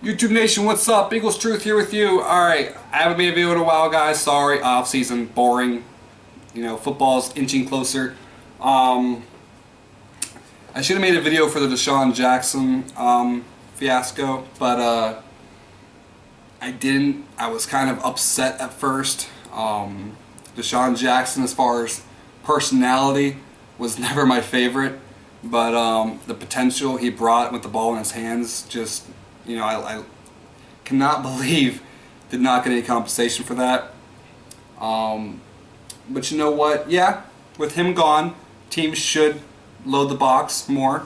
YouTube Nation, what's up? Eagles Truth here with you. Alright, I haven't made a video in a while, guys. Sorry, off-season, boring. You know, football's inching closer. I should have made a video for the Deshaun Jackson fiasco, but I didn't. I was kind of upset at first. Deshaun Jackson, as far as personality, was never my favorite, but the potential he brought with the ball in his hands, just, you know, I cannot believe did not get any compensation for that. But you know what? Yeah, with him gone, teams should load the box more,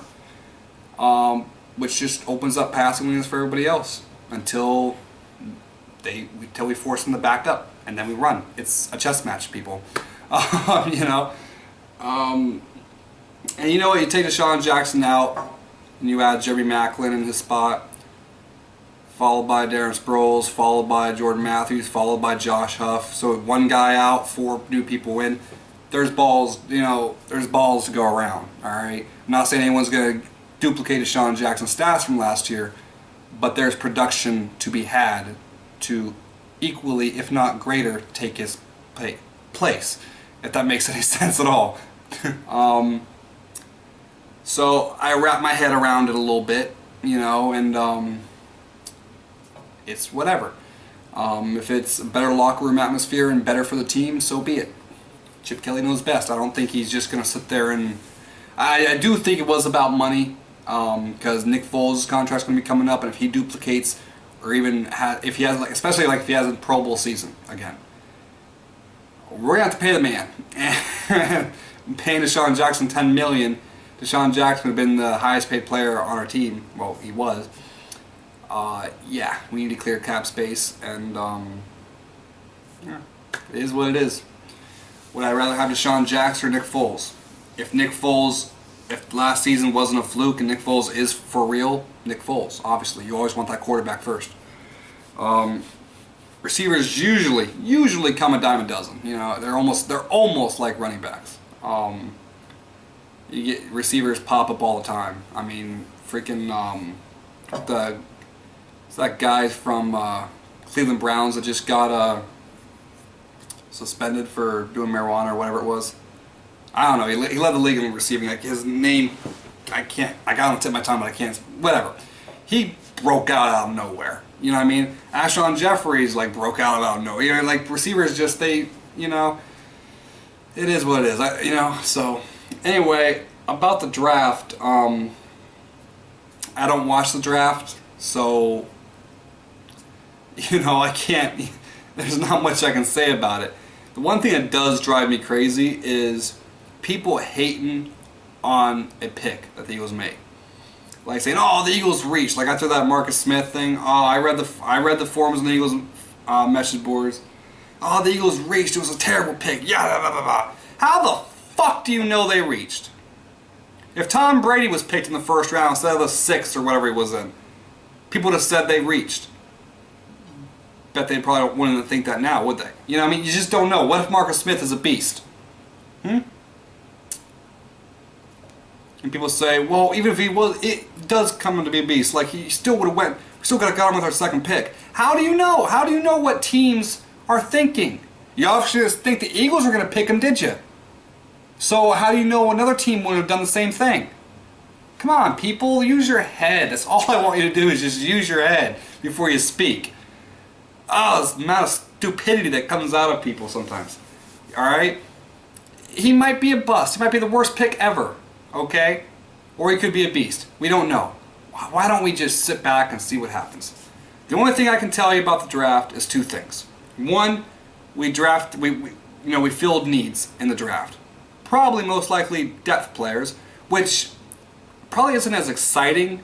which just opens up passing lanes for everybody else until we force them to back up, and then we run. It's a chess match, people. You know. And you know what? You take Deshaun Jackson out, and you add Jeremy Maclin in his spot, followed by Darren Sproles, followed by Jordan Matthews, followed by Josh Huff. So one guy out, 4 new people in. There's balls, you know, there's balls to go around, alright? I'm not saying anyone's going to duplicate Deshaun Jackson's stats from last year, but there's production to be had to equally, if not greater, take his place, if that makes any sense at all. So I wrap my head around it a little bit, you know, and it's whatever. If it's a better locker room atmosphere and better for the team, so be it. Chip Kelly knows best. I don't think he's just going to sit there and... I do think it was about money, because Nick Foles' contract's going to be coming up, and if he duplicates, or even if he has, like, especially like if he has a Pro Bowl season again, we're going to have to pay the man. Paying Deshaun Jackson $10 million. Deshaun Jackson would have been the highest paid player on our team. Well, he was. Yeah, we need to clear cap space, and yeah, it is what it is. Would I rather have Deshaun Jackson or Nick Foles? If last season wasn't a fluke and Nick Foles is for real, Nick Foles, obviously. You always want that quarterback first. Receivers usually come a dime a dozen. You know, they're almost like running backs. You get receivers pop up all the time. I mean, freaking that guy from Cleveland Browns that just got suspended for doing marijuana or whatever it was. I don't know. He led the league in receiving. Like, his name, I got on the tip of my tongue, but I can't. Whatever. He broke out of nowhere. You know what I mean? Alshon Jeffries broke out of nowhere. You know, like, receivers just, they, you know, it is what it is. You know. So anyway, about the draft, I don't watch the draft, so, you know, I can't. There's not much I can say about it. The one thing that does drive me crazy is people hating on a pick that the Eagles made, like saying, "Oh, the Eagles reached." Like after that Marcus Smith thing, oh, I read the forums on the Eagles message boards. "Oh, the Eagles reached. It was a terrible pick." Yeah, blah, blah, blah. How the fuck do you know they reached? If Tom Brady was picked in the first round instead of the 6th or whatever he was in, people would have said they reached. Bet they probably wouldn't think that now, would they? You know what I mean? You just don't know. What if Marcus Smith is a beast? And people say, well, even if he was, it does come to be a beast. Like, he still would have went, we still could have got him with our 2nd pick. How do you know? How do you know what teams are thinking? You obviously just think the Eagles were going to pick him, did you? So how do you know another team would have done the same thing? Come on, people, use your head. That's all I want you to do, is just use your head before you speak. Oh, the amount of stupidity that comes out of people sometimes. Alright? He might be a bust. He might be the worst pick ever. Okay? Or he could be a beast. We don't know. Why don't we just sit back and see what happens? The only thing I can tell you about the draft is 2 things. One, we filled needs in the draft. Probably most likely depth players, which probably isn't as exciting,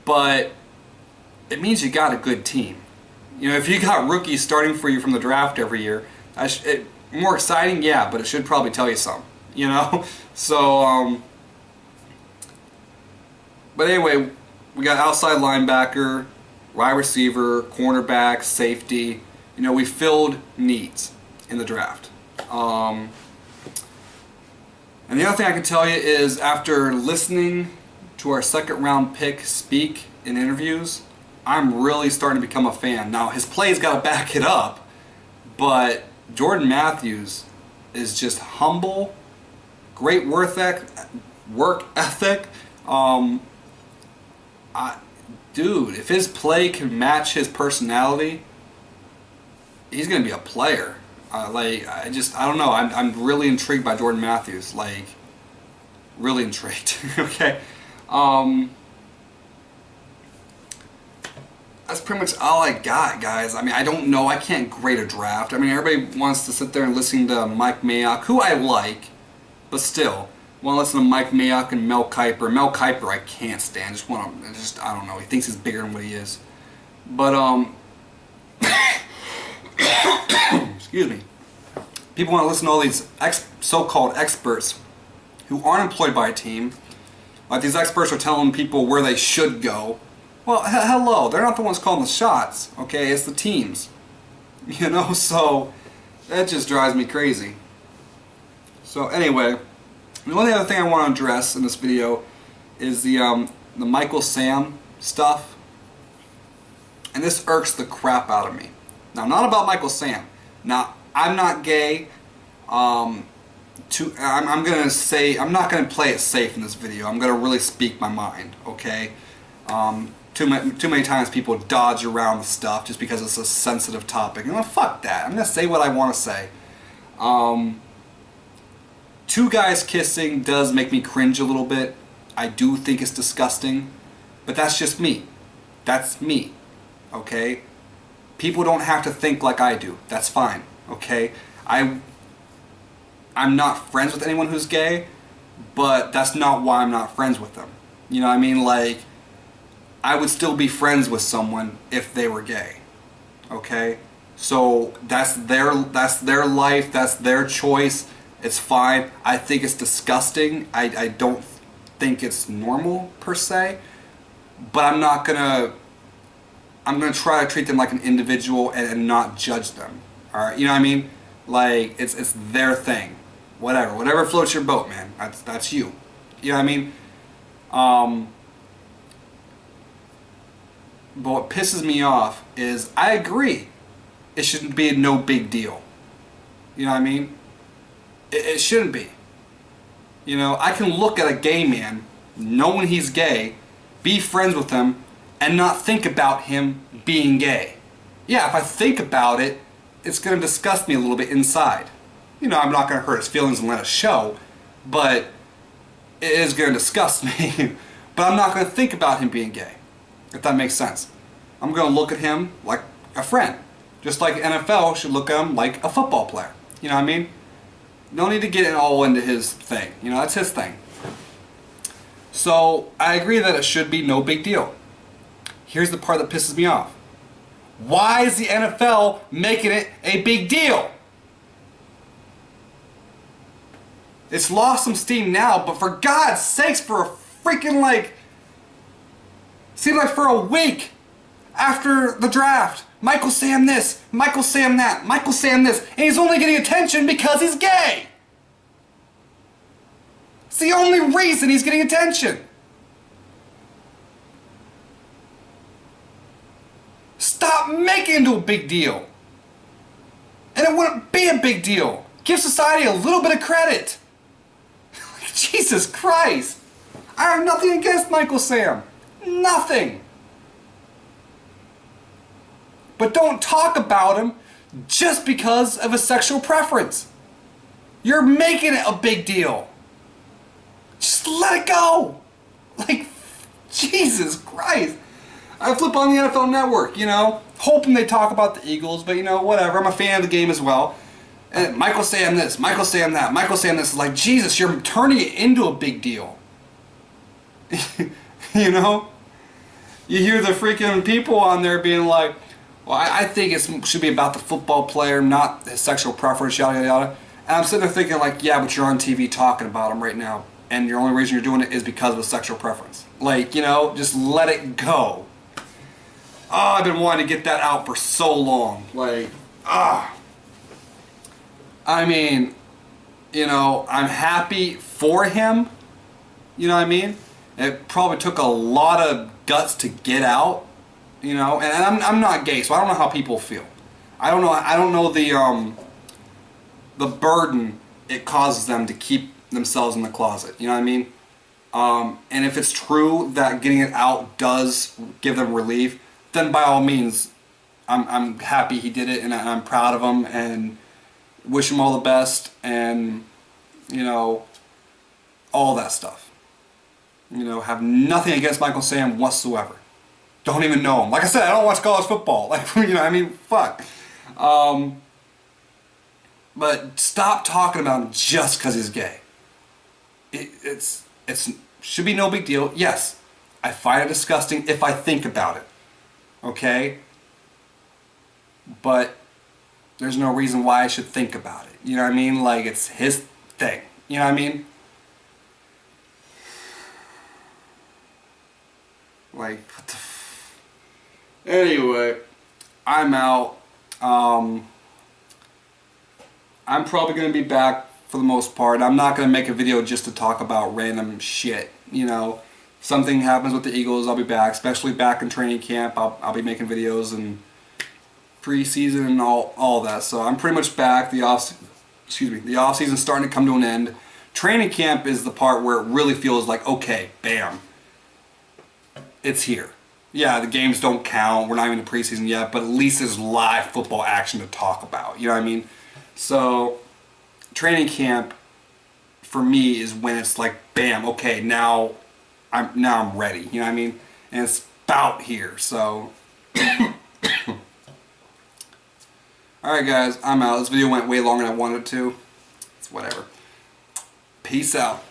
but it means you got a good team. You know, if you got rookies starting for you from the draft every year, more exciting, yeah, but it should probably tell you something, you know? So, but anyway, we got outside linebacker, wide receiver, cornerback, safety. You know, we filled needs in the draft. And the other thing I can tell you is, after listening to our 2nd round pick speak in interviews, I'm really starting to become a fan. Now, his play's got to back it up, but Jordan Matthews is just humble, great work ethic. Dude, if his play can match his personality, he's going to be a player. I don't know. I'm really intrigued by Jordan Matthews. Like, really intrigued. Okay. That's pretty much all I got, guys. I mean, I don't know. I can't grade a draft. I mean, everybody wants to sit there and listen to Mike Mayock, who I like, but still, want to listen to Mike Mayock and Mel Kiper. Mel Kiper, I can't stand. I don't know. He thinks he's bigger than what he is. But excuse me. People want to listen to all these so-called experts who aren't employed by a team. Like, these experts are telling people where they should go. Well, hello, they're not the ones calling the shots, okay? It's the teams. You know, so that just drives me crazy. So anyway, the only other thing I want to address in this video is the Michael Sam stuff. And this irks the crap out of me. Now, not about Michael Sam. Now, I'm not gay. I'm gonna say, I'm not gonna play it safe in this video. I'm gonna really speak my mind, okay? Too many times people dodge around the stuff just because it's a sensitive topic. You know, fuck that. I'm gonna say what I want to say. Two guys kissing does make me cringe a little bit. I do think it's disgusting, but that's just me. That's me, okay? People don't have to think like I do. That's fine, okay? I'm not friends with anyone who's gay, but that's not why I'm not friends with them. You know what I mean? Like, I would still be friends with someone if they were gay. Okay? So that's their life, that's their choice. It's fine. I think it's disgusting. I don't think it's normal per se. But I'm gonna try to treat them like an individual and not judge them. Alright? You know what I mean? Like, it's their thing. Whatever floats your boat, man. That's you. You know what I mean? But what pisses me off is, I agree, it shouldn't be no big deal. You know what I mean? It shouldn't be. You know, I can look at a gay man, knowing he's gay, be friends with him, and not think about him being gay. Yeah, if I think about it, it's going to disgust me a little bit inside. You know, I'm not going to hurt his feelings and let it show, but it is going to disgust me. But I'm not going to think about him being gay, if that makes sense. I'm going to look at him like a friend. Just like NFL should look at him like a football player. You know what I mean? No need to get it all into his thing. You know, that's his thing. So, I agree that it should be no big deal. Here's the part that pisses me off. Why is the NFL making it a big deal? It's lost some steam now, but for God's sakes, for a freaking, like, seemed like for a week after the draft, Michael Sam this, Michael Sam that, Michael Sam this, and he's only getting attention because he's gay. It's the only reason he's getting attention. Stop making it into a big deal. And it wouldn't be a big deal. Give society a little bit of credit. Jesus Christ. I have nothing against Michael Sam. Nothing. But don't talk about him just because of a sexual preference. You're making it a big deal. Just let it go. Like, Jesus Christ. I flip on the NFL Network, you know, hoping they talk about the Eagles, but you know, whatever. I'm a fan of the game as well. And Michael Sam this, Michael Sam that, Michael Sam this. Is like, Jesus, you're turning it into a big deal. You know? You hear the freaking people on there being like, well, I think it should be about the football player, not his sexual preference, yada, yada, yada. And I'm sitting there thinking like, yeah, but you're on TV talking about him right now. And the only reason you're doing it is because of his sexual preference. Like, you know, just let it go. Oh, I've been wanting to get that out for so long. Like, I mean, you know, I'm happy for him. You know what I mean? It probably took a lot of guts to get out. You know, and I'm not gay, so I don't know how people feel. I don't know the burden it causes them to keep themselves in the closet. You know what I mean? And if it's true that getting it out does give them relief, then by all means, I'm happy he did it, and I'm proud of him, and wish him all the best, and you know, all that stuff. You know, have nothing against Michael Sam whatsoever. Don't even know him. Like I said, I don't watch college football. Like, you know, I mean, fuck. But stop talking about him just because he's gay. It's should be no big deal. Yes, I find it disgusting if I think about it. Okay? But there's no reason why I should think about it. You know what I mean? Like, it's his thing. You know what I mean? Like, what the Anyway, I'm out. I'm probably going to be back for the most part. I'm not going to make a video just to talk about random shit. You know, if something happens with the Eagles, I'll be back. Especially back in training camp, I'll be making videos and preseason and all that. So I'm pretty much back. The off season's starting to come to an end. Training camp is the part where it really feels like, okay, bam, it's here. Yeah, the games don't count. We're not even in the preseason yet, but at least there's live football action to talk about. You know what I mean? So, training camp for me is when it's like, bam, okay, now I'm ready. You know what I mean? And it's about here. So, all right, guys, I'm out. This video went way longer than I wanted it to. It's whatever. Peace out.